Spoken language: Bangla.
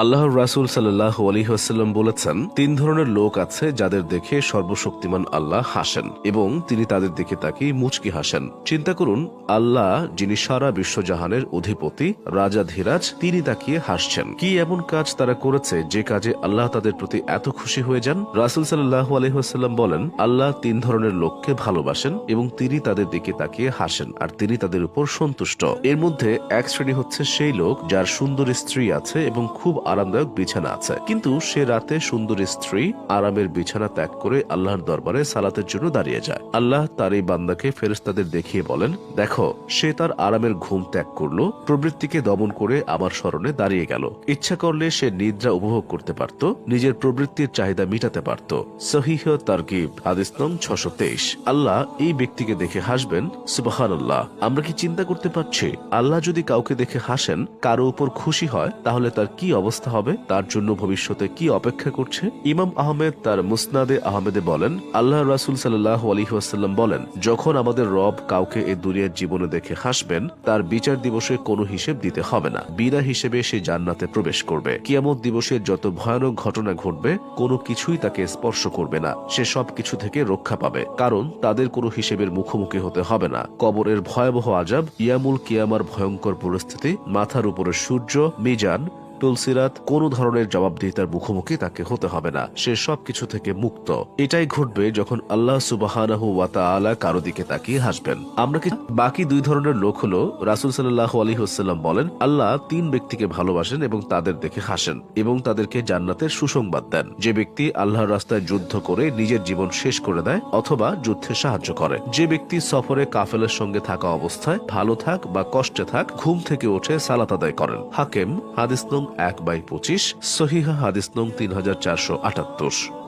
আল্লাহর রাসূল সাল্লাল্লাহু আলাইহি ওয়াসাল্লাম বলেছেন, ৩ ধরনের লোক আছে যাদের দেখে সর্বশক্তিমান আল্লাহ হাসেন এবং তিনি তাদের দিকে তাকিয়ে মুচকি হাসেন। চিন্তা করুন, আল্লাহ যিনি সারা বিশ্বজাহানের অধিপতি, রাজাধিরাজ, তিনি তাকিয়ে হাসছেন। কি এমন কাজ তারা করেছে যে কাজে আল্লাহ তাদের প্রতি এত খুশি হয়ে যান? রাসূল সাল্লাল্লাহু আলাইহি ওয়াসাল্লাম বলেন, আল্লাহ ৩ ধরনের লোককে ভালোবাসেন এবং তিনি তাদের দিকে তাকিয়ে হাসেন আর তিনি তাদের উপর সন্তুষ্ট। এর মধ্যে এক শ্রেণী হচ্ছে সেই লোক যার সুন্দর স্ত্রী আছে এবং খুব আরামদায়ক বিছানা আছে, কিন্তু সে রাতে সুন্দর স্ত্রী আরামের বিছানা ত্যাগ করে আল্লাহর দরবারে সালাতের জন্য দাঁড়িয়ে যায়। আল্লাহ তার এই বান্দাকে ফেরেশতাদের দেখিয়ে বলেন, দেখো, সে তার আরামের ঘুম ত্যাগ করলো, প্রবৃত্তিকে দমন করে আমার স্মরণে দাঁড়িয়ে গেল। ইচ্ছা করলে সে নিদ্রা উপভোগ করতে পারত, নিজের প্রবৃত্তির চাহিদা মিটাতে পারত। সহিহ তারগিব, হাদিস নং ৬২৩। আল্লাহ এই ব্যক্তিকে দেখে হাসবেন। সুবহানাল্লাহ। আমরা কি চিন্তা করতে পারছি, আল্লাহ যদি কাউকে দেখে হাসেন, কারো উপর খুশি হয়, তাহলে তার কি অবস্থা হবে, তার জন্য ভবিষ্যতে কি অপেক্ষা করছে? ইমাম আহমেদ তার মুসনাদে আহমেদে বলেন, আল্লাহ রাসূল সাল্লাল্লাহু আলাইহি ওয়াসাল্লাম বলেন, যখন আমাদের রব কাউকে এই দুনিয়ার জীবনে দেখে হাসবেন, তার বিচার দিবসে কোনো হিসেব দিতে হবে না। বিনা হিসেবে সে জান্নাতে প্রবেশ করবে। কিয়ামত দিবসে যত ভয়ানক ঘটনা ঘটবে, কোনো কিছুই তাকে স্পর্শ করবে না। সে সব কিছু থেকে রক্ষা পাবে, কারণ তাদের কোনো হিসেবের মুখোমুখি হতে হবে না। কবরের ভয়াবহ আযাব, ইয়ামুল কিয়ামার ভয়ঙ্কর পরিস্থিতি, মাথার উপরে সূর্য, মিজান, তুলসিরাত, কোন ধরনের জবাবদিহিতার মুখোমুখি তাকে হতে হবে না। সে সবকিছু থেকে মুক্ত। এটাই ঘটবে যখন আল্লাহ সুবহানাহু ওয়া তাআলা কারো দিকে তাকিয়ে হাসবেন। আমরা কি বাকি 2 ধরনের লোক হলো, রাসূল সাল্লাল্লাহু আলাইহি ওয়াসাল্লাম বলেন, আল্লাহ 3 ব্যক্তিকে ভালোবাসেন এবং তাদের দেখে হাসেন এবং তাদেরকে জান্নাতের সুসংবাদ দেন। যে ব্যক্তি আল্লাহর রাস্তায় যুদ্ধ করে নিজের জীবন শেষ করে দেয় অথবা যুদ্ধে সাহায্য করে। যে ব্যক্তি সফরে কাফেলার সঙ্গে থাকা অবস্থায়, ভালো থাক বা কষ্টে থাক, ঘুম থেকে উঠে সালাত আদায় করেন। হাকিম, হাদিস নং 1/25, সহিহ হাদিস নং 3478।